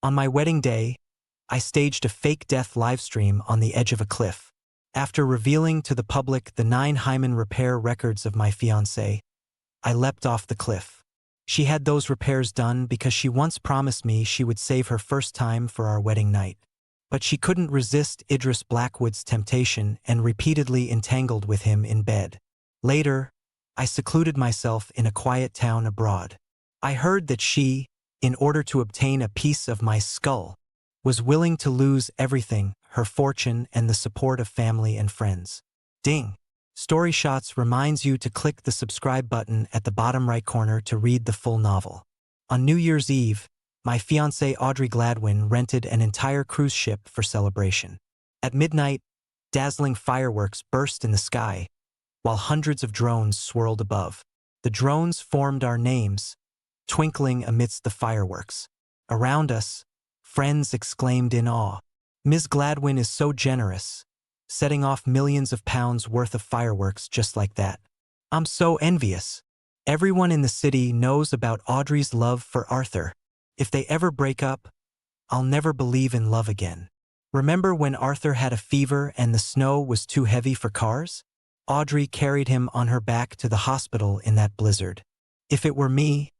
On my wedding day, I staged a fake death livestream on the edge of a cliff. After revealing to the public the 9 hymen repair records of my fiancée, I leapt off the cliff. She had those repairs done because she once promised me she would save her first time for our wedding night. But she couldn't resist Idris Blackwood's temptation and repeatedly entangled with him in bed. Later, I secluded myself in a quiet town abroad. I heard that she, in order to obtain a piece of my skull, was willing to lose everything, her fortune and the support of family and friends. Ding! Story Shots reminds you to click the subscribe button at the bottom right corner to read the full novel. On New Year's Eve, my fiancée Audrey Gladwin rented an entire cruise ship for celebration. At midnight, dazzling fireworks burst in the sky, while hundreds of drones swirled above. The drones formed our names, twinkling amidst the fireworks. Around us, friends exclaimed in awe, "Ms. Gladwin is so generous, setting off millions of pounds worth of fireworks just like that. I'm so envious." Everyone in the city knows about Audrey's love for Arthur. If they ever break up, I'll never believe in love again. Remember when Arthur had a fever and the snow was too heavy for cars? Audrey carried him on her back to the hospital in that blizzard. If it were me,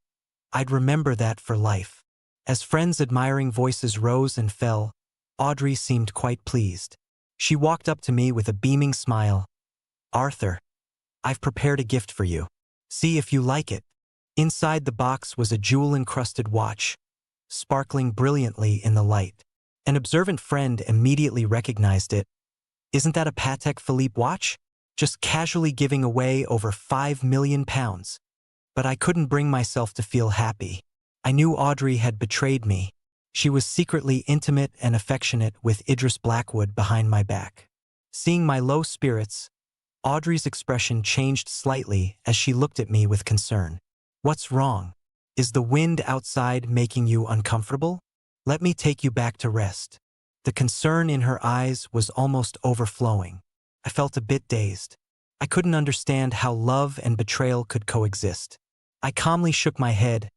I'd remember that for life. As friends' admiring voices rose and fell, Audrey seemed quite pleased. She walked up to me with a beaming smile. "Arthur, I've prepared a gift for you. See if you like it." Inside the box was a jewel-encrusted watch, sparkling brilliantly in the light. An observant friend immediately recognized it. "Isn't that a Patek Philippe watch? Just casually giving away over £5 million." But I couldn't bring myself to feel happy. I knew Audrey had betrayed me. She was secretly intimate and affectionate with Idris Blackwood behind my back. Seeing my low spirits, Audrey's expression changed slightly as she looked at me with concern. "What's wrong? Is the wind outside making you uncomfortable? Let me take you back to rest." The concern in her eyes was almost overflowing. I felt a bit dazed. I couldn't understand how love and betrayal could coexist. I calmly shook my head.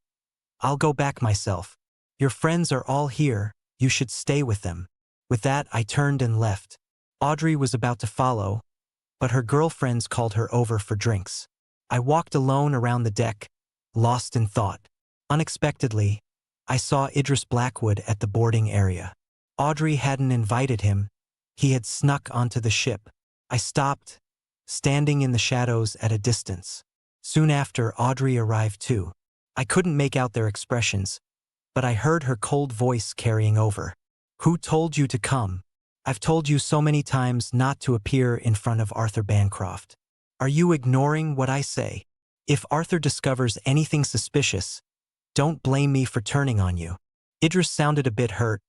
"I'll go back myself. Your friends are all here, you should stay with them." With that, I turned and left. Audrey was about to follow, but her girlfriends called her over for drinks. I walked alone around the deck, lost in thought. Unexpectedly, I saw Idris Blackwood at the boarding area. Audrey hadn't invited him. He had snuck onto the ship. I stopped, standing in the shadows at a distance. Soon after, Audrey arrived too. I couldn't make out their expressions, but I heard her cold voice carrying over. "Who told you to come? I've told you so many times not to appear in front of Arthur Bancroft. Are you ignoring what I say? If Arthur discovers anything suspicious, don't blame me for turning on you." Idris sounded a bit hurt.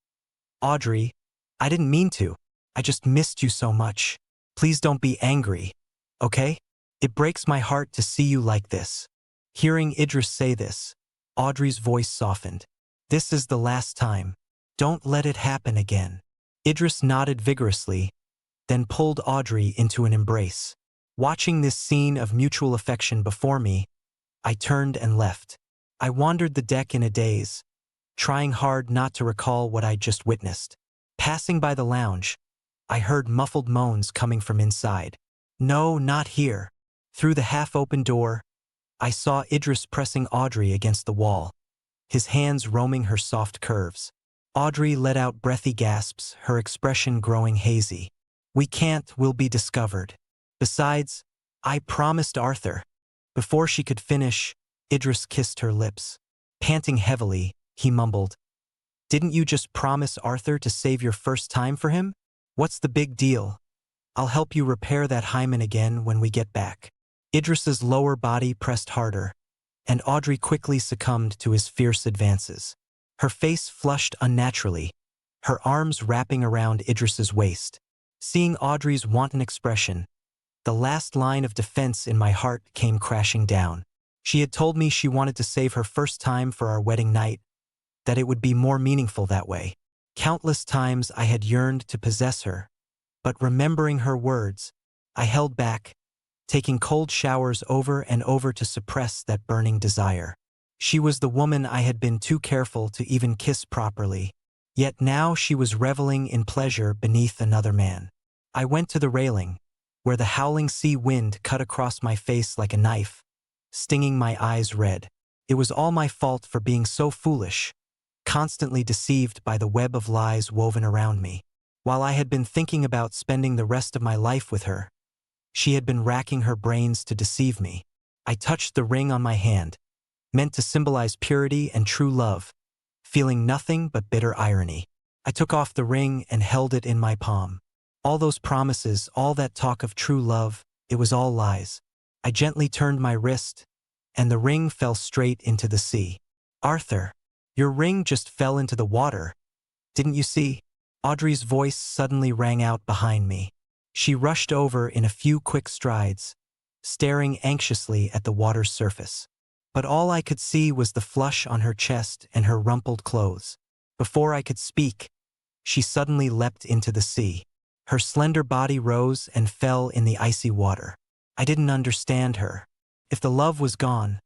"Audrey, I didn't mean to. I just missed you so much. Please don't be angry, okay? It breaks my heart to see you like this." Hearing Idris say this, Audrey's voice softened. "This is the last time. Don't let it happen again." Idris nodded vigorously, then pulled Audrey into an embrace. Watching this scene of mutual affection before me, I turned and left. I wandered the deck in a daze, trying hard not to recall what I'd just witnessed. Passing by the lounge, I heard muffled moans coming from inside. No, not here. Through the half-open door, I saw Idris pressing Audrey against the wall, his hands roaming her soft curves. Audrey let out breathy gasps, her expression growing hazy. "We can't, we'll be discovered. Besides, I promised Arthur." Before she could finish, Idris kissed her lips. Panting heavily, he mumbled, "Didn't you just promise Arthur to save your first time for him? What's the big deal? I'll help you repair that hymen again when we get back." Idris's lower body pressed harder, and Audrey quickly succumbed to his fierce advances. Her face flushed unnaturally, her arms wrapping around Idris's waist. Seeing Audrey's wanton expression, the last line of defense in my heart came crashing down. She had told me she wanted to save her first time for our wedding night, that it would be more meaningful that way. Countless times I had yearned to possess her, but remembering her words, I held back, taking cold showers over and over to suppress that burning desire. She was the woman I had been too careful to even kiss properly. Yet now she was reveling in pleasure beneath another man. I went to the railing, where the howling sea wind cut across my face like a knife, stinging my eyes red. It was all my fault for being so foolish, constantly deceived by the web of lies woven around me. While I had been thinking about spending the rest of my life with her, she had been racking her brains to deceive me. I touched the ring on my hand, meant to symbolize purity and true love, feeling nothing but bitter irony. I took off the ring and held it in my palm. All those promises, all that talk of true love, it was all lies. I gently turned my wrist, and the ring fell straight into the sea. "Arthur, your ring just fell into the water. Didn't you see?" Audrey's voice suddenly rang out behind me. She rushed over in a few quick strides, staring anxiously at the water's surface. But all I could see was the flush on her chest and her rumpled clothes. Before I could speak, she suddenly leapt into the sea. Her slender body rose and fell in the icy water. I didn't understand her. If the love was gone,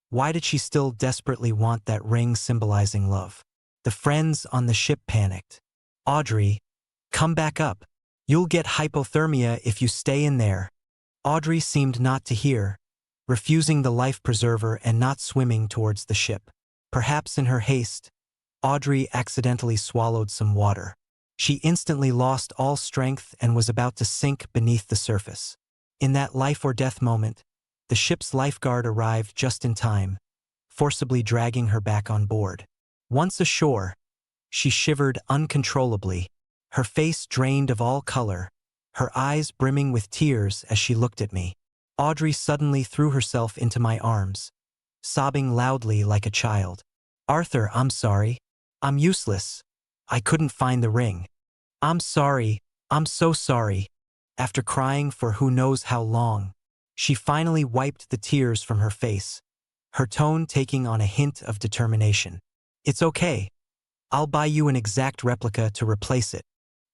why did she still desperately want that ring symbolizing love? The friends on the ship panicked. "Audrey, come back up. You'll get hypothermia if you stay in there." Audrey seemed not to hear, refusing the life preserver and not swimming towards the ship. Perhaps in her haste, Audrey accidentally swallowed some water. She instantly lost all strength and was about to sink beneath the surface. In that life or death moment, the ship's lifeguard arrived just in time, forcibly dragging her back on board. Once ashore, she shivered uncontrollably, her face drained of all color, her eyes brimming with tears as she looked at me. Audrey suddenly threw herself into my arms, sobbing loudly like a child. "Arthur, I'm sorry. I'm useless. I couldn't find the ring. I'm sorry. I'm so sorry." After crying for who knows how long, she finally wiped the tears from her face, her tone taking on a hint of determination. "It's okay. I'll buy you an exact replica to replace it."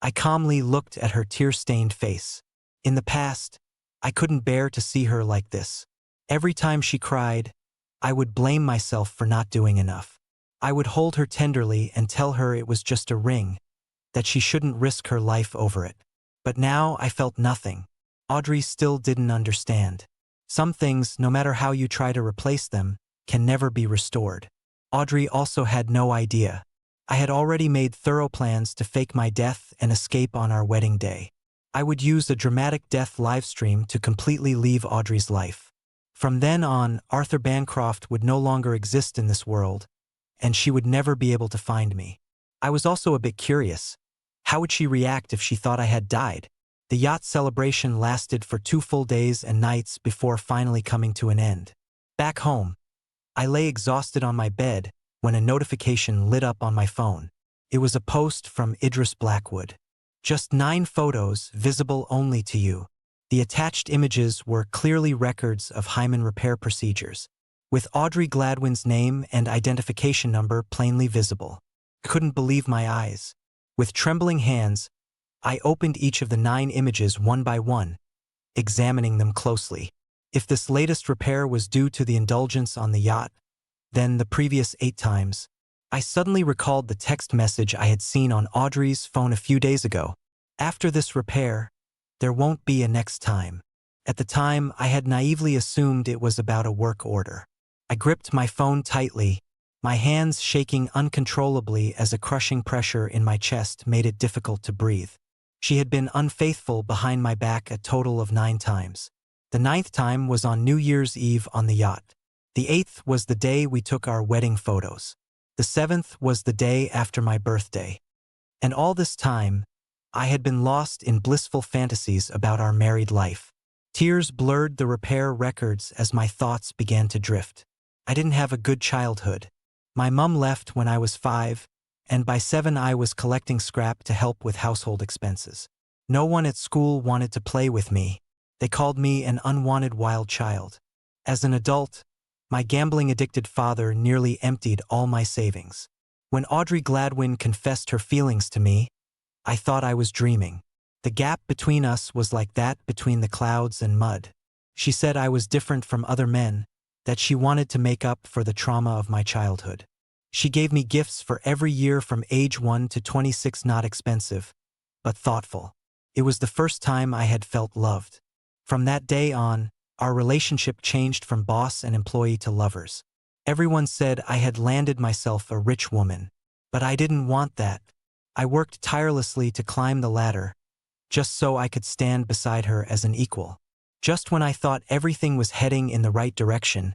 I calmly looked at her tear-stained face. In the past, I couldn't bear to see her like this. Every time she cried, I would blame myself for not doing enough. I would hold her tenderly and tell her it was just a ring, that she shouldn't risk her life over it. But now I felt nothing. Audrey still didn't understand. Some things, no matter how you try to replace them, can never be restored. Audrey also had no idea. I had already made thorough plans to fake my death and escape on our wedding day. I would use a dramatic death livestream to completely leave Audrey's life. From then on, Arthur Bancroft would no longer exist in this world, and she would never be able to find me. I was also a bit curious. How would she react if she thought I had died? The yacht celebration lasted for 2 full days and nights before finally coming to an end. Back home, I lay exhausted on my bed when a notification lit up on my phone. It was a post from Idris Blackwood. "Just 9 photos visible only to you." The attached images were clearly records of hymen repair procedures, with Audrey Gladwin's name and identification number plainly visible. I couldn't believe my eyes. With trembling hands, I opened each of the 9 images one by one, examining them closely. If this latest repair was due to the indulgence on the yacht, then the previous 8 times, I suddenly recalled the text message I had seen on Audrey's phone a few days ago. "After this repair, there won't be a next time." At the time, I had naively assumed it was about a work order. I gripped my phone tightly, my hands shaking uncontrollably as a crushing pressure in my chest made it difficult to breathe. She had been unfaithful behind my back a total of 9 times. The 9th time was on New Year's Eve on the yacht. The 8th was the day we took our wedding photos. The 7th was the day after my birthday. And all this time, I had been lost in blissful fantasies about our married life. Tears blurred the repair records as my thoughts began to drift. I didn't have a good childhood. My mum left when I was 5, and by 7 I was collecting scrap to help with household expenses. No one at school wanted to play with me. They called me an unwanted wild child. As an adult, my gambling-addicted father nearly emptied all my savings. When Audrey Gladwin confessed her feelings to me, I thought I was dreaming. The gap between us was like that between the clouds and mud. She said I was different from other men, that she wanted to make up for the trauma of my childhood. She gave me gifts for every year from age 1 to 26, not expensive, but thoughtful. It was the first time I had felt loved. From that day on, our relationship changed from boss and employee to lovers. Everyone said I had landed myself a rich woman, but I didn't want that. I worked tirelessly to climb the ladder, just so I could stand beside her as an equal. Just when I thought everything was heading in the right direction,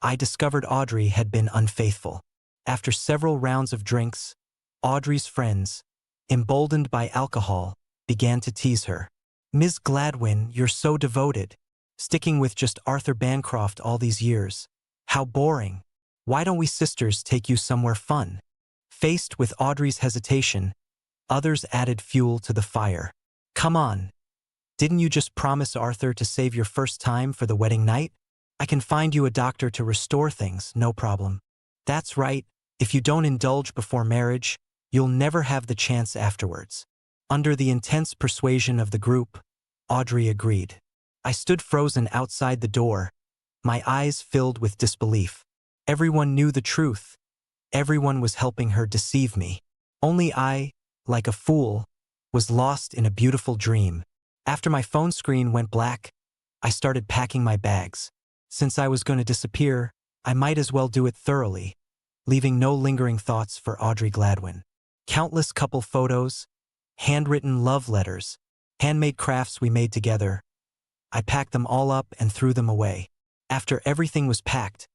I discovered Audrey had been unfaithful. After several rounds of drinks, Audrey's friends, emboldened by alcohol, began to tease her. "Ms. Gladwin, you're so devoted. Sticking with just Arthur Bancroft all these years. How boring. Why don't we sisters take you somewhere fun?" Faced with Audrey's hesitation, others added fuel to the fire. "Come on. Didn't you just promise Arthur to save your first time for the wedding night? I can find you a doctor to restore things, no problem." "That's right. If you don't indulge before marriage, you'll never have the chance afterwards." Under the intense persuasion of the group, Audrey agreed. I stood frozen outside the door, my eyes filled with disbelief. Everyone knew the truth. Everyone was helping her deceive me. Only I, like a fool, was lost in a beautiful dream. After my phone screen went black, I started packing my bags. Since I was going to disappear, I might as well do it thoroughly, leaving no lingering thoughts for Audrey Gladwin. Countless couple photos, handwritten love letters, handmade crafts we made together. I packed them all up and threw them away. After everything was packed,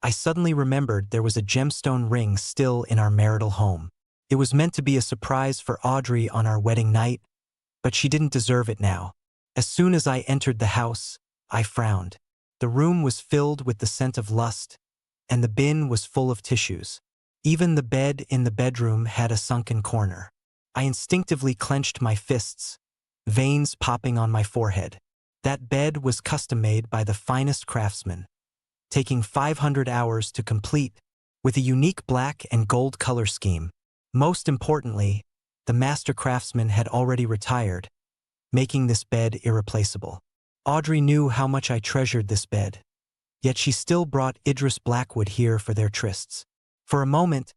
I suddenly remembered there was a gemstone ring still in our marital home. It was meant to be a surprise for Audrey on our wedding night, but she didn't deserve it now. As soon as I entered the house, I frowned. The room was filled with the scent of lust, and the bin was full of tissues. Even the bed in the bedroom had a sunken corner. I instinctively clenched my fists, veins popping on my forehead. That bed was custom-made by the finest craftsmen, taking 500 hours to complete, with a unique black and gold color scheme. Most importantly, the master craftsman had already retired, making this bed irreplaceable. Audrey knew how much I treasured this bed, yet she still brought Idris Blackwood here for their trysts. For a moment,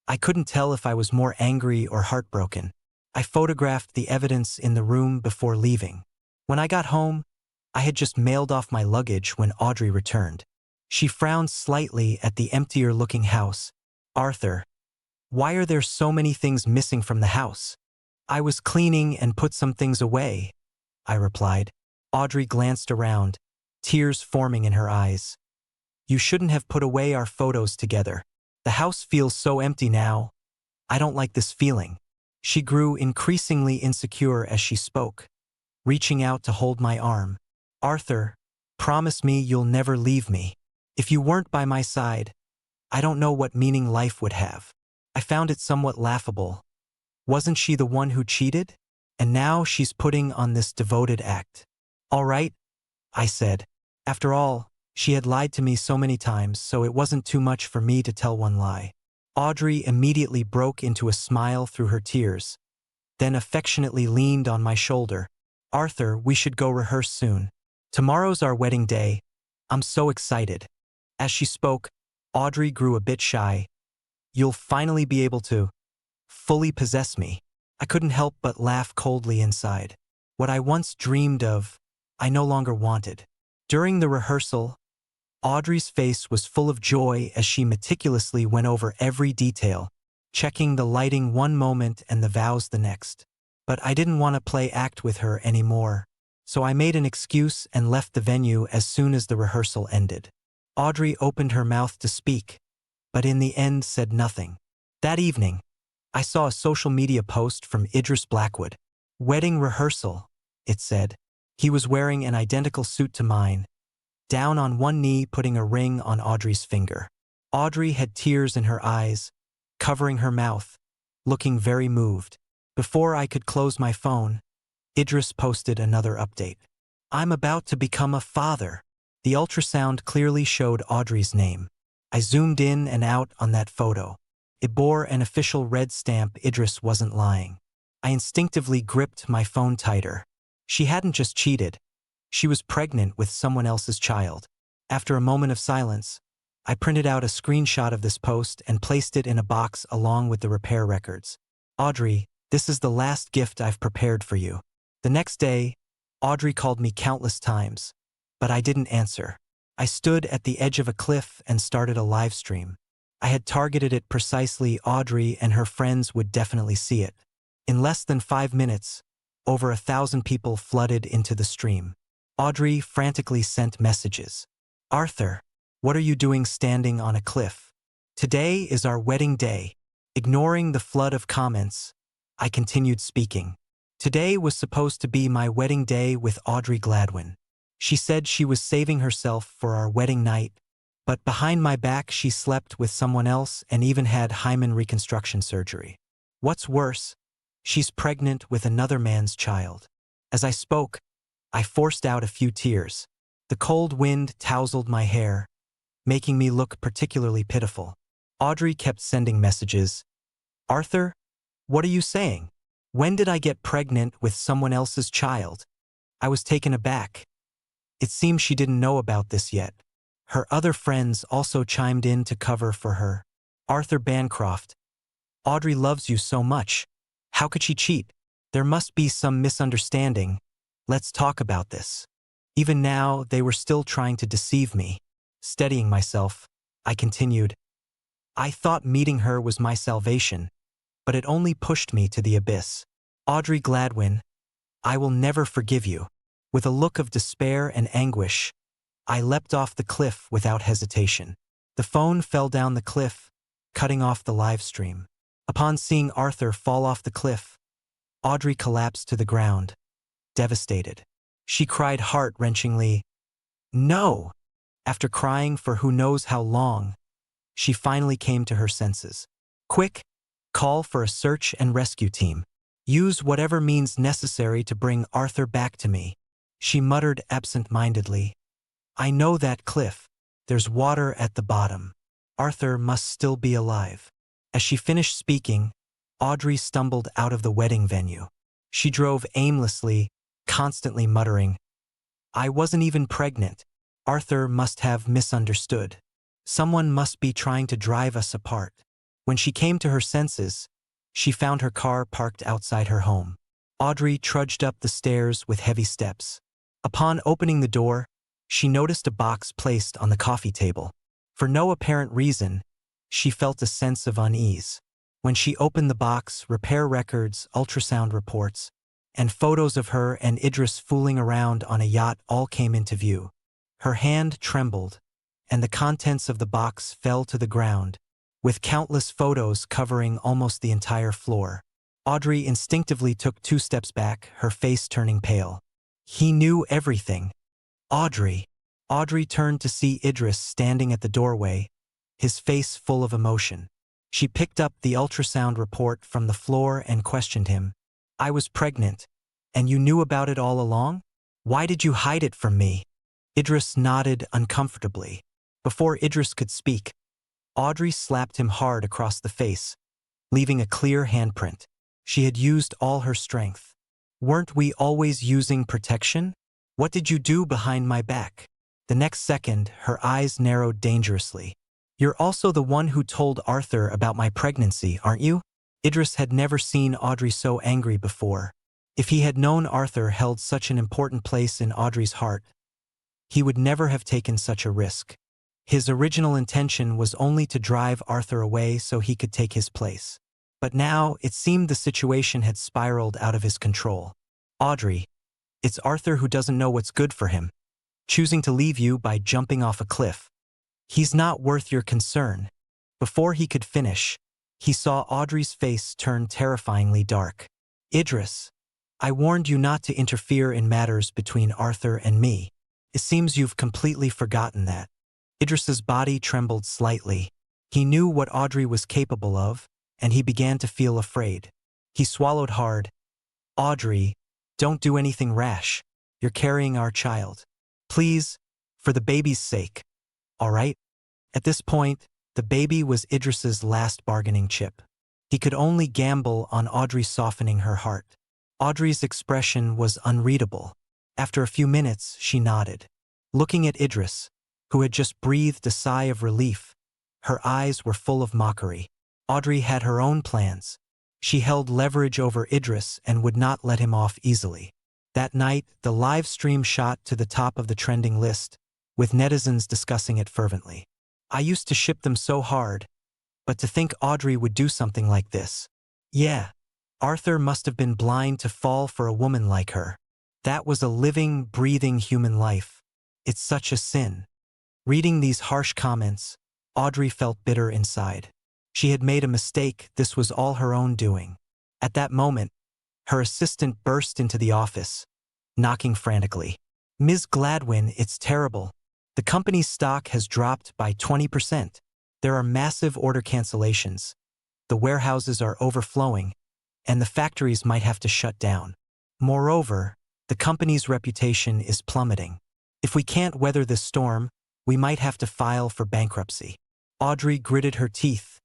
I couldn't tell if I was more angry or heartbroken. I photographed the evidence in the room before leaving. When I got home, I had just mailed off my luggage when Audrey returned. She frowned slightly at the emptier-looking house. "Arthur, why are there so many things missing from the house?" "I was cleaning and put some things away," I replied. Audrey glanced around, tears forming in her eyes. "You shouldn't have put away our photos together. The house feels so empty now. I don't like this feeling." She grew increasingly insecure as she spoke, reaching out to hold my arm. "Arthur, promise me you'll never leave me. If you weren't by my side, I don't know what meaning life would have." I found it somewhat laughable. Wasn't she the one who cheated? And now she's putting on this devoted act. "All right," I said. After all, she had lied to me so many times, so it wasn't too much for me to tell one lie. Audrey immediately broke into a smile through her tears, then affectionately leaned on my shoulder. "Arthur, we should go rehearse soon. Tomorrow's our wedding day. I'm so excited." As she spoke, Audrey grew a bit shy. "You'll finally be able to fully possess me." I couldn't help but laugh coldly inside. What I once dreamed of, I no longer wanted. During the rehearsal, Audrey's face was full of joy as she meticulously went over every detail, checking the lighting one moment and the vows the next. But I didn't want to play act with her anymore, so I made an excuse and left the venue as soon as the rehearsal ended. Audrey opened her mouth to speak, but in the end said nothing. That evening, I saw a social media post from Idris Blackwood. "Wedding rehearsal," it said. He was wearing an identical suit to mine, down on one knee putting a ring on Audrey's finger. Audrey had tears in her eyes, covering her mouth, looking very moved. Before I could close my phone, Idris posted another update. "I'm about to become a father." The ultrasound clearly showed Audrey's name. I zoomed in and out on that photo. It bore an official red stamp. Idris wasn't lying. I instinctively gripped my phone tighter. She hadn't just cheated. She was pregnant with someone else's child. After a moment of silence, I printed out a screenshot of this post and placed it in a box along with the repair records. Audrey, this is the last gift I've prepared for you. The next day, Audrey called me countless times, but I didn't answer. I stood at the edge of a cliff and started a live stream. I had targeted it precisely. Audrey and her friends would definitely see it. In less than 5 minutes, over 1,000 people flooded into the stream. Audrey frantically sent messages. Arthur, what are you doing standing on a cliff? Today is our wedding day. Ignoring the flood of comments, I continued speaking. Today was supposed to be my wedding day with Audrey Gladwin. She said she was saving herself for our wedding night, but behind my back she slept with someone else and even had hymen reconstruction surgery. What's worse, she's pregnant with another man's child. As I spoke, I forced out a few tears. The cold wind tousled my hair, making me look particularly pitiful. Audrey kept sending messages. Arthur, what are you saying? When did I get pregnant with someone else's child? I was taken aback. It seemed she didn't know about this yet. Her other friends also chimed in to cover for her. Arthur Bancroft, Audrey loves you so much. How could she cheat? There must be some misunderstanding. Let's talk about this. Even now, they were still trying to deceive me. Steadying myself, I continued. I thought meeting her was my salvation, but it only pushed me to the abyss. Audrey Gladwin, I will never forgive you. With a look of despair and anguish, I leapt off the cliff without hesitation. The phone fell down the cliff, cutting off the live stream. Upon seeing Arthur fall off the cliff, Audrey collapsed to the ground, devastated. She cried heart-wrenchingly, "No!" After crying for who knows how long, she finally came to her senses. Quick, call for a search and rescue team. Use whatever means necessary to bring Arthur back to me. She muttered absent-mindedly. I know that cliff. There's water at the bottom. Arthur must still be alive. As she finished speaking, Audrey stumbled out of the wedding venue. She drove aimlessly, constantly muttering, I wasn't even pregnant. Arthur must have misunderstood. Someone must be trying to drive us apart. When she came to her senses, she found her car parked outside her home. Audrey trudged up the stairs with heavy steps. Upon opening the door, she noticed a box placed on the coffee table. For no apparent reason, she felt a sense of unease. When she opened the box, repair records, ultrasound reports, and photos of her and Idris fooling around on a yacht all came into view. Her hand trembled, and the contents of the box fell to the ground, with countless photos covering almost the entire floor. Audrey instinctively took 2 steps back, her face turning pale. He knew everything. Audrey. Audrey turned to see Idris standing at the doorway, his face full of emotion. She picked up the ultrasound report from the floor and questioned him. I was pregnant, and you knew about it all along? Why did you hide it from me? Idris nodded uncomfortably. Before Idris could speak, Audrey slapped him hard across the face, leaving a clear handprint. She had used all her strength. Weren't we always using protection? What did you do behind my back? The next second, her eyes narrowed dangerously. You're also the one who told Arthur about my pregnancy, aren't you? Idris had never seen Audrey so angry before. If he had known Arthur held such an important place in Audrey's heart, he would never have taken such a risk. His original intention was only to drive Arthur away so he could take his place. But now, it seemed the situation had spiraled out of his control. Audrey, it's Arthur who doesn't know what's good for him, choosing to leave you by jumping off a cliff. He's not worth your concern. Before he could finish, he saw Audrey's face turn terrifyingly dark. Idris, I warned you not to interfere in matters between Arthur and me. It seems you've completely forgotten that. Idris's body trembled slightly. He knew what Audrey was capable of, and he began to feel afraid. He swallowed hard. Audrey, don't do anything rash. You're carrying our child. Please, for the baby's sake. All right? At this point, the baby was Idris's last bargaining chip. He could only gamble on Audrey softening her heart. Audrey's expression was unreadable. After a few minutes, she nodded. Looking at Idris, who had just breathed a sigh of relief. Her eyes were full of mockery. Audrey had her own plans. She held leverage over Idris and would not let him off easily. That night, the live stream shot to the top of the trending list, with netizens discussing it fervently. I used to ship them so hard, but to think Audrey would do something like this. Yeah, Arthur must have been blind to fall for a woman like her. That was a living, breathing human life. It's such a sin. Reading these harsh comments, Audrey felt bitter inside. She had made a mistake. This was all her own doing. At that moment, her assistant burst into the office, knocking frantically. "Ms. Gladwin, it's terrible. The company's stock has dropped by 20%. There are massive order cancellations. The warehouses are overflowing, and the factories might have to shut down. Moreover, the company's reputation is plummeting. If we can't weather this storm, we might have to file for bankruptcy." Audrey gritted her teeth,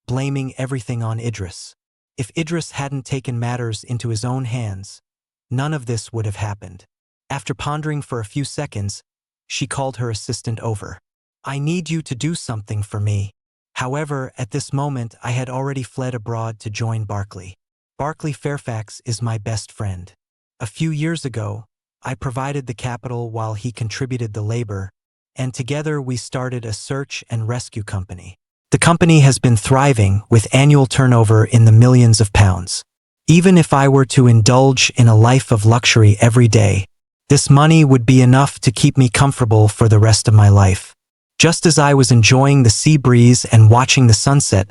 blaming everything on Idris. If Idris hadn't taken matters into his own hands, none of this would have happened. After pondering for a few seconds, she called her assistant over. "I need you to do something for me." However, at this moment, I had already fled abroad to join Barclay. Barclay Fairfax is my best friend. A few years ago, I provided the capital while he contributed the labor, and together we started a search and rescue company. The company has been thriving with annual turnover in the millions of pounds. Even if I were to indulge in a life of luxury every day, this money would be enough to keep me comfortable for the rest of my life. Just as I was enjoying the sea breeze and watching the sunset,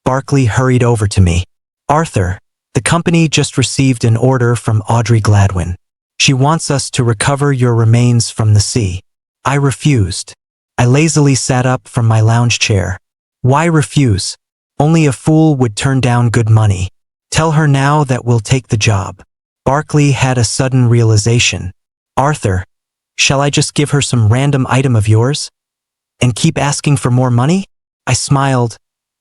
Barclay hurried over to me. "Arthur, the company just received an order from Audrey Gladwin. She wants us to recover your remains from the sea." I refused. I lazily sat up from my lounge chair. Why refuse? Only a fool would turn down good money. "Tell her now that we'll take the job." Barclay had a sudden realization. "Arthur, shall I just give her some random item of yours? And keep asking for more money?" I smiled,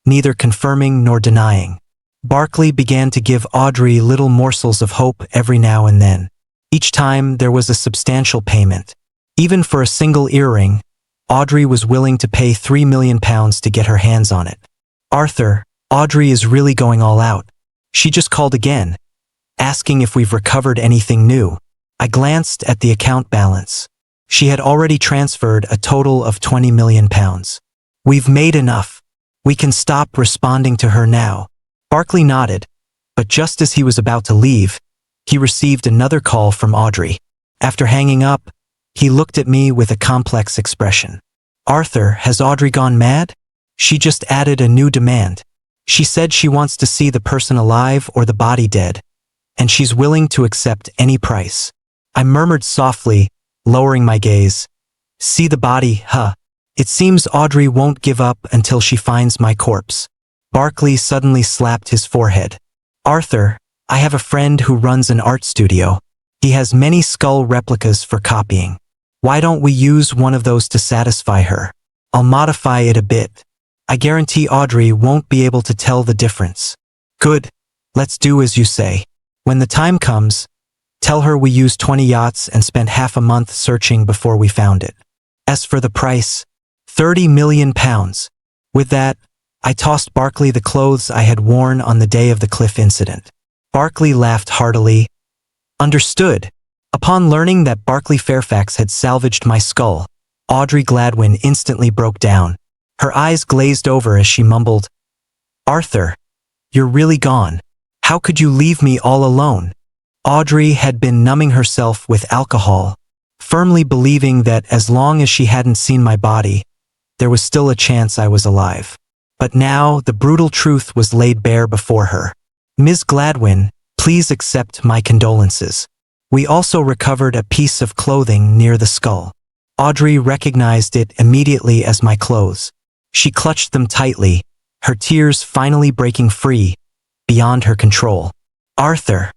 neither confirming nor denying. Barclay began to give Audrey little morsels of hope every now and then. Each time there was a substantial payment. Even for a single earring, Audrey was willing to pay £3 million to get her hands on it. "Arthur, Audrey is really going all out. She just called again, asking if we've recovered anything new." I glanced at the account balance. She had already transferred a total of £20 million. "We've made enough. We can stop responding to her now." Barclay nodded, but just as he was about to leave, he received another call from Audrey. After hanging up, he looked at me with a complex expression. "Arthur, has Audrey gone mad? She just added a new demand. She said she wants to see the person alive or the body dead, and she's willing to accept any price." I murmured softly, lowering my gaze. "See the body, huh? It seems Audrey won't give up until she finds my corpse." Barclay suddenly slapped his forehead. "Arthur, I have a friend who runs an art studio. He has many skull replicas for copying. Why don't we use one of those to satisfy her? I'll modify it a bit. I guarantee Audrey won't be able to tell the difference." "Good. Let's do as you say. When the time comes, tell her we used 20 yachts and spent half a month searching before we found it. As for the price, £30 million. With that, I tossed Barclay the clothes I had worn on the day of the cliff incident. Barclay laughed heartily. "Understood." Upon learning that Barclay Fairfax had salvaged my skull, Audrey Gladwin instantly broke down. Her eyes glazed over as she mumbled, "Arthur, you're really gone. How could you leave me all alone?" Audrey had been numbing herself with alcohol, firmly believing that as long as she hadn't seen my body, there was still a chance I was alive. But now the brutal truth was laid bare before her. "Ms. Gladwin, please accept my condolences. We also recovered a piece of clothing near the skull." Audrey recognized it immediately as my clothes. She clutched them tightly, her tears finally breaking free, beyond her control. "Arthur."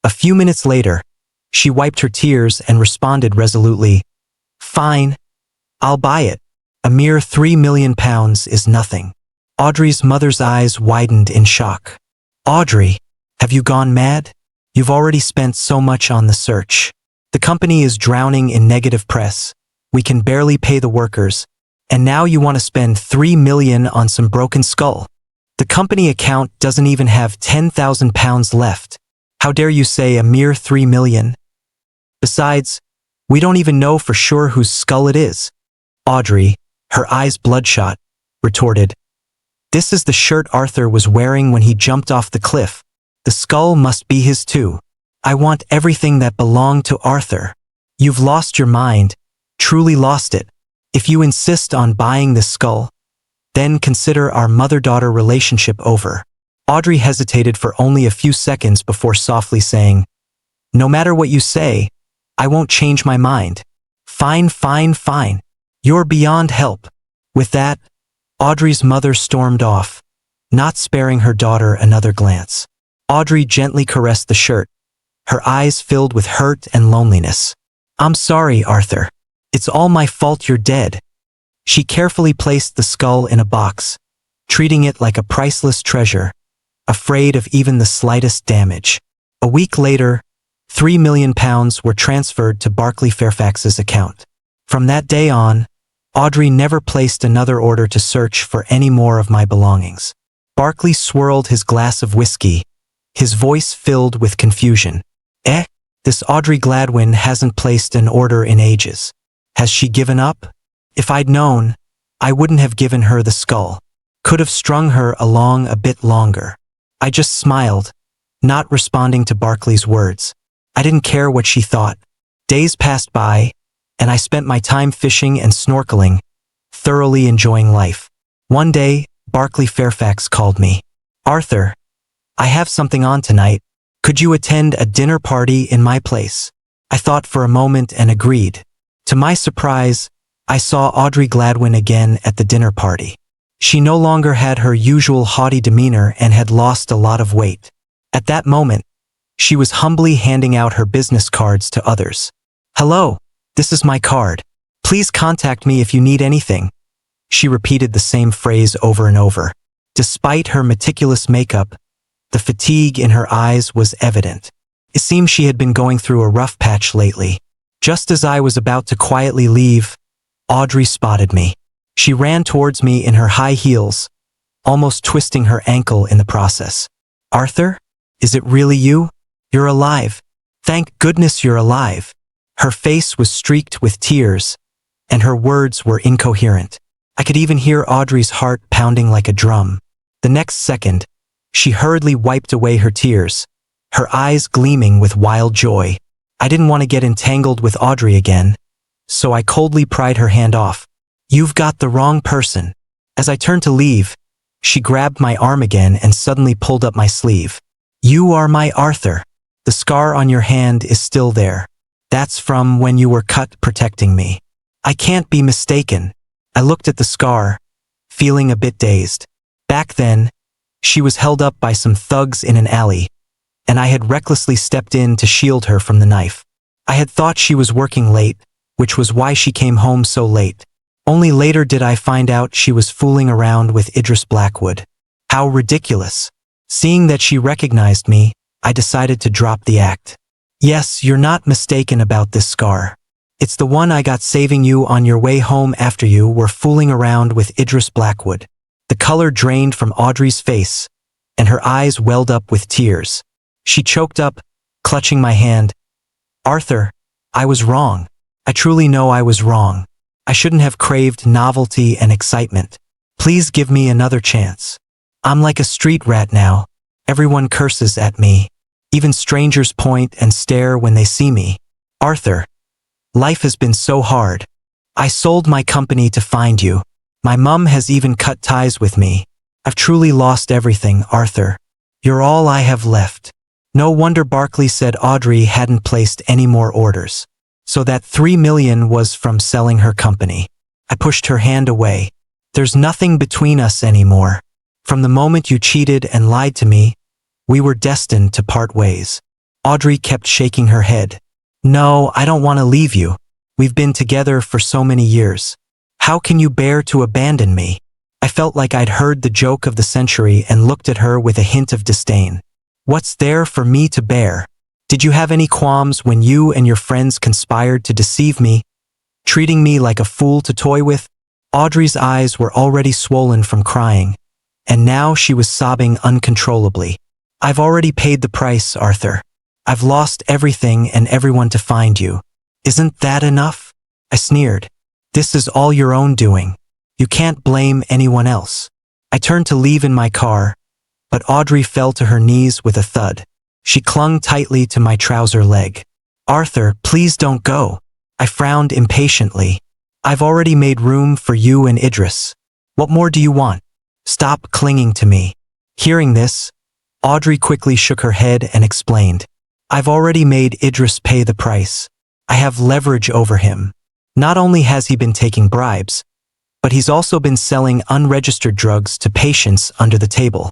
A few minutes later, she wiped her tears and responded resolutely, "Fine. I'll buy it. A mere £3 million is nothing." Audrey's mother's eyes widened in shock. "Audrey, have you gone mad? You've already spent so much on the search. The company is drowning in negative press, We can barely pay the workers. And now you want to spend $3 million on some broken skull. The company account doesn't even have £10,000 left. How dare you say a mere $3 million? Besides, we don't even know for sure whose skull it is. Audrey, her eyes bloodshot, retorted, "This is the shirt Arthur was wearing when he jumped off the cliff. The skull must be his too. I want everything that belonged to Arthur." "You've lost your mind, truly lost it. If you insist on buying this skull, then consider our mother-daughter relationship over." Audrey hesitated for only a few seconds before softly saying, "No matter what you say, I won't change my mind." "Fine, fine, fine. You're beyond help." With that, Audrey's mother stormed off, not sparing her daughter another glance. Audrey gently caressed the shirt, her eyes filled with hurt and loneliness. "I'm sorry, Arthur. It's all my fault you're dead." She carefully placed the skull in a box, treating it like a priceless treasure, afraid of even the slightest damage. A week later, £3 million were transferred to Barclay Fairfax's account. From that day on, Audrey never placed another order to search for any more of my belongings. Barclay swirled his glass of whiskey, his voice filled with confusion. This Audrey Gladwin hasn't placed an order in ages. Has she given up? If I'd known, I wouldn't have given her the skull. Could have strung her along a bit longer." I just smiled, not responding to Barclay's words. I didn't care what she thought. Days passed by, and I spent my time fishing and snorkeling, thoroughly enjoying life. One day, Barclay Fairfax called me. "Arthur, I have something on tonight. Could you attend a dinner party in my place?" I thought for a moment and agreed. To my surprise, I saw Audrey Gladwin again at the dinner party. She no longer had her usual haughty demeanor and had lost a lot of weight. At that moment, she was humbly handing out her business cards to others. "Hello, this is my card. Please contact me if you need anything." She repeated the same phrase over and over. Despite her meticulous makeup, the fatigue in her eyes was evident. It seemed she had been going through a rough patch lately. Just as I was about to quietly leave, Audrey spotted me. She ran towards me in her high heels, almost twisting her ankle in the process. "Arthur, is it really you? You're alive. Thank goodness you're alive." Her face was streaked with tears, and her words were incoherent. I could even hear Audrey's heart pounding like a drum. The next second, she hurriedly wiped away her tears, her eyes gleaming with wild joy. I didn't want to get entangled with Audrey again, so I coldly pried her hand off. "You've got the wrong person." As I turned to leave, she grabbed my arm again and suddenly pulled up my sleeve. "You are my Arthur. The scar on your hand is still there. That's from when you were cut protecting me. I can't be mistaken." I looked at the scar, feeling a bit dazed. Back then, she was held up by some thugs in an alley, and I had recklessly stepped in to shield her from the knife. I had thought she was working late, which was why she came home so late. Only later did I find out she was fooling around with Idris Blackwood. How ridiculous. Seeing that she recognized me, I decided to drop the act. "Yes, you're not mistaken about this scar. It's the one I got saving you on your way home after you were fooling around with Idris Blackwood." The color drained from Audrey's face, and her eyes welled up with tears. She choked up, clutching my hand. "Arthur, I was wrong. I truly know I was wrong. I shouldn't have craved novelty and excitement. Please give me another chance. I'm like a street rat now. Everyone curses at me. Even strangers point and stare when they see me. Arthur, life has been so hard. I sold my company to find you. My mum has even cut ties with me. I've truly lost everything, Arthur. You're all I have left." No wonder Barclay said Audrey hadn't placed any more orders. So that $3 million was from selling her company. I pushed her hand away. "There's nothing between us anymore. From the moment you cheated and lied to me, we were destined to part ways." Audrey kept shaking her head. "No, I don't want to leave you. We've been together for so many years. How can you bear to abandon me?" I felt like I'd heard the joke of the century and looked at her with a hint of disdain. "What's there for me to bear? Did you have any qualms when you and your friends conspired to deceive me, treating me like a fool to toy with? Audrey's eyes were already swollen from crying, and now she was sobbing uncontrollably. I've already paid the price, Arthur. I've lost everything and everyone to find you. Isn't that enough? I sneered. This is all your own doing. You can't blame anyone else. I turned to leave in my car, but Audrey fell to her knees with a thud. She clung tightly to my trouser leg. Arthur, please don't go. I frowned impatiently. I've already made room for you and Idris. What more do you want? Stop clinging to me. Hearing this, Audrey quickly shook her head and explained. I've already made Idris pay the price. I have leverage over him. Not only has he been taking bribes, but he's also been selling unregistered drugs to patients under the table.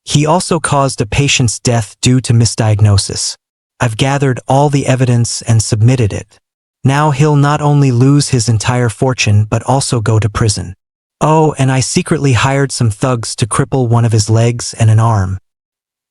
He also caused a patient's death due to misdiagnosis. I've gathered all the evidence and submitted it. Now he'll not only lose his entire fortune but also go to prison. Oh, and I secretly hired some thugs to cripple one of his legs and an arm.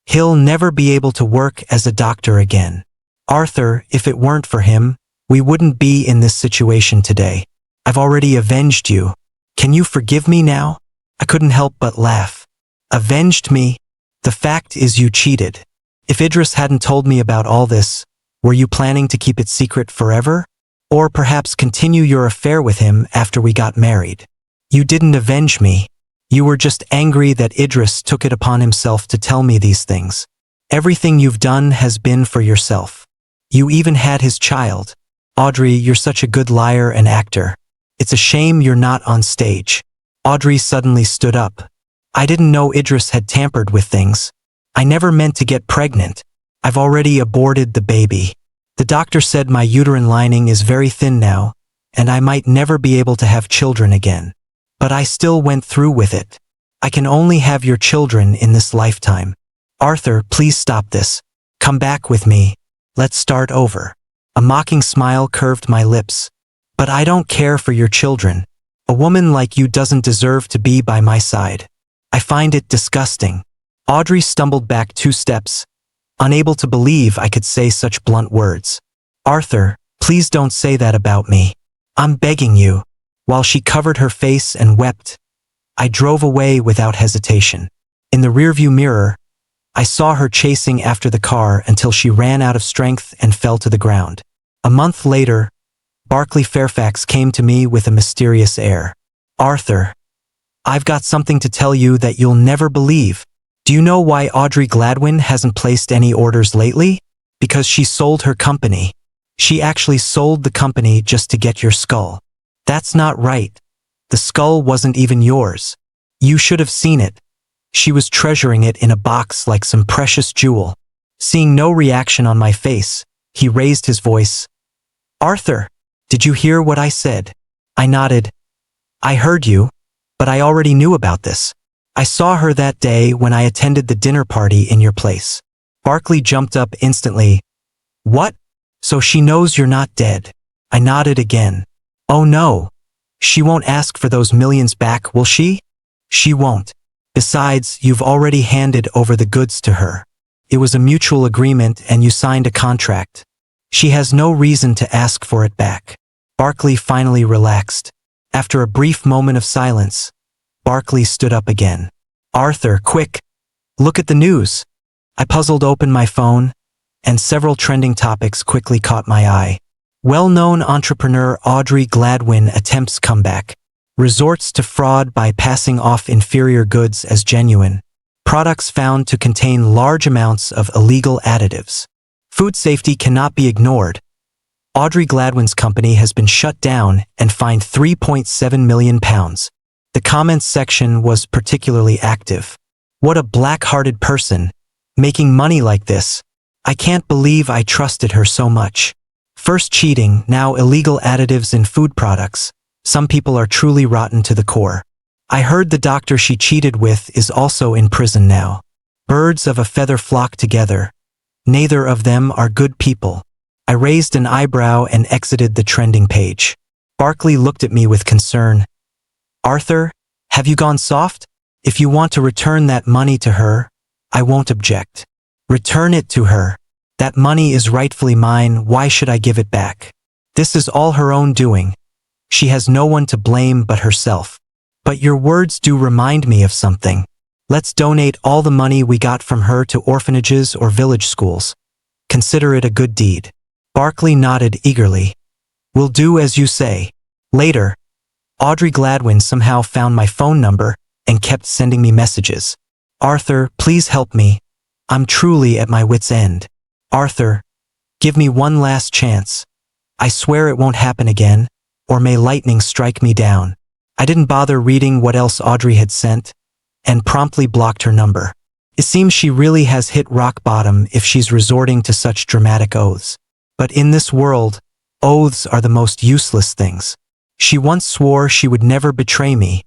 He'll never be able to work as a doctor again. Arthur, if it weren't for him, we wouldn't be in this situation today. I've already avenged you. Can you forgive me now? I couldn't help but laugh. Avenged me? The fact is you cheated. If Idris hadn't told me about all this, were you planning to keep it secret forever? Or perhaps continue your affair with him after we got married? You didn't avenge me. You were just angry that Idris took it upon himself to tell me these things. Everything you've done has been for yourself. You even had his child. Audrey, you're such a good liar and actor. It's a shame you're not on stage. Audrey suddenly stood up. I didn't know Idris had tampered with things. I never meant to get pregnant. I've already aborted the baby. The doctor said my uterine lining is very thin now, and I might never be able to have children again. But I still went through with it. I can only have your children in this lifetime. Arthur, please stop this. Come back with me. Let's start over. A mocking smile curved my lips. But I don't care for your children. A woman like you doesn't deserve to be by my side. I find it disgusting. Audrey stumbled back 2 steps, unable to believe I could say such blunt words. Arthur, please don't say that about me. I'm begging you. While she covered her face and wept, I drove away without hesitation. In the rearview mirror, I saw her chasing after the car until she ran out of strength and fell to the ground. A month later, Barclay Fairfax came to me with a mysterious air. Arthur, I've got something to tell you that you'll never believe. Do you know why Audrey Gladwin hasn't placed any orders lately? Because she sold her company. She actually sold the company just to get your skull. That's not right. The skull wasn't even yours. You should have seen it. She was treasuring it in a box like some precious jewel. Seeing no reaction on my face, he raised his voice. Arthur, did you hear what I said? I nodded. I heard you, but I already knew about this. I saw her that day when I attended the dinner party in your place. Barclay jumped up instantly. What? So she knows you're not dead? I nodded again. Oh no. She won't ask for those millions back, will she? She won't. Besides, you've already handed over the goods to her. It was a mutual agreement and you signed a contract. She has no reason to ask for it back. Barclay finally relaxed. After a brief moment of silence, Barclay stood up again. Arthur, quick! Look at the news! I puzzled open my phone, and several trending topics quickly caught my eye. Well-known entrepreneur Audrey Gladwin attempts comeback. Resorts to fraud by passing off inferior goods as genuine. Products found to contain large amounts of illegal additives. Food safety cannot be ignored. Audrey Gladwin's company has been shut down and fined £3.7 million. The comments section was particularly active. What a black-hearted person, making money like this. I can't believe I trusted her so much. First cheating, now illegal additives in food products. Some people are truly rotten to the core. I heard the doctor she cheated with is also in prison now. Birds of a feather flock together. Neither of them are good people. I raised an eyebrow and exited the trending page. Barclay looked at me with concern. Arthur, have you gone soft? If you want to return that money to her, I won't object. Return it to her. That money is rightfully mine, why should I give it back? This is all her own doing. She has no one to blame but herself. But your words do remind me of something. Let's donate all the money we got from her to orphanages or village schools. Consider it a good deed. Barkley nodded eagerly. We'll do as you say. Later, Audrey Gladwin somehow found my phone number and kept sending me messages. Arthur, please help me. I'm truly at my wit's end. Arthur, give me one last chance. I swear it won't happen again, or may lightning strike me down. I didn't bother reading what else Audrey had sent, and promptly blocked her number. It seems she really has hit rock bottom if she's resorting to such dramatic oaths. But in this world, oaths are the most useless things. She once swore she would never betray me,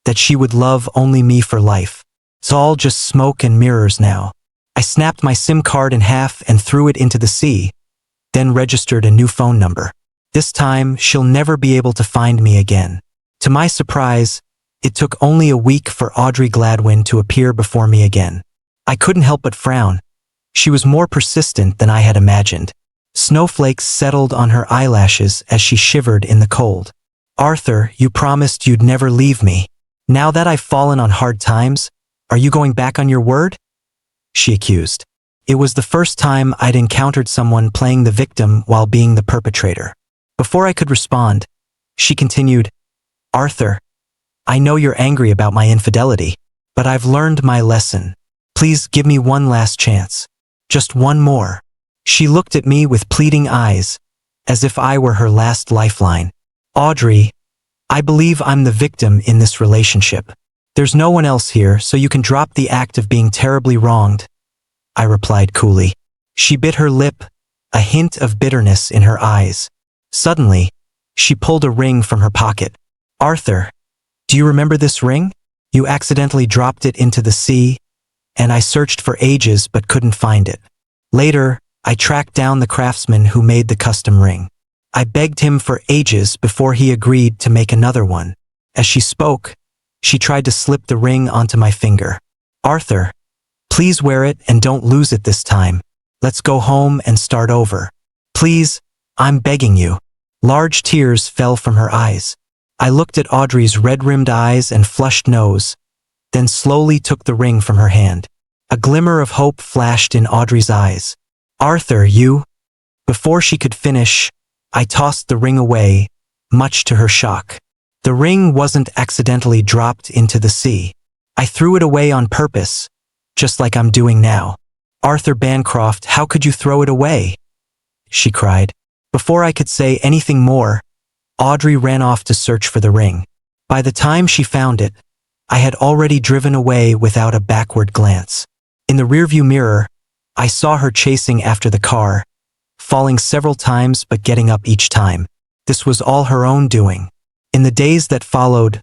that she would love only me for life. It's all just smoke and mirrors now. I snapped my SIM card in half and threw it into the sea, then registered a new phone number. This time, she'll never be able to find me again. To my surprise, it took only a week for Audrey Gladwin to appear before me again. I couldn't help but frown. She was more persistent than I had imagined. Snowflakes settled on her eyelashes as she shivered in the cold. Arthur, you promised you'd never leave me. Now that I've fallen on hard times, are you going back on your word? She accused. It was the first time I'd encountered someone playing the victim while being the perpetrator. Before I could respond, she continued, Arthur, I know you're angry about my infidelity, but I've learned my lesson. Please give me one last chance. Just one more. She looked at me with pleading eyes, as if I were her last lifeline. Audrey, I believe I'm the victim in this relationship. There's no one else here, so you can drop the act of being terribly wronged, I replied coolly. She bit her lip, a hint of bitterness in her eyes. Suddenly, she pulled a ring from her pocket. Arthur, do you remember this ring? You accidentally dropped it into the sea, and I searched for ages but couldn't find it. Later, I tracked down the craftsman who made the custom ring. I begged him for ages before he agreed to make another one. As she spoke, she tried to slip the ring onto my finger. Arthur, please wear it and don't lose it this time. Let's go home and start over. Please, I'm begging you. Large tears fell from her eyes. I looked at Audrey's red-rimmed eyes and flushed nose, then slowly took the ring from her hand. A glimmer of hope flashed in Audrey's eyes. Arthur, you... Before she could finish, I tossed the ring away, much to her shock. The ring wasn't accidentally dropped into the sea. I threw it away on purpose, just like I'm doing now. Arthur Bancroft, how could you throw it away? She cried. Before I could say anything more, Audrey ran off to search for the ring. By the time she found it, I had already driven away without a backward glance. In the rearview mirror, I saw her chasing after the car, falling several times but getting up each time. This was all her own doing. In the days that followed,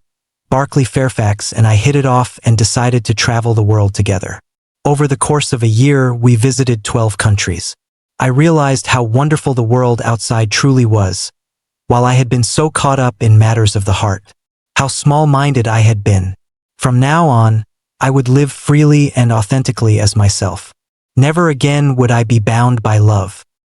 Barkley Fairfax and I hit it off and decided to travel the world together. Over the course of a year, we visited 12 countries. I realized how wonderful the world outside truly was, while I had been so caught up in matters of the heart. How small-minded I had been. From now on, I would live freely and authentically as myself. Never again would I be bound by love.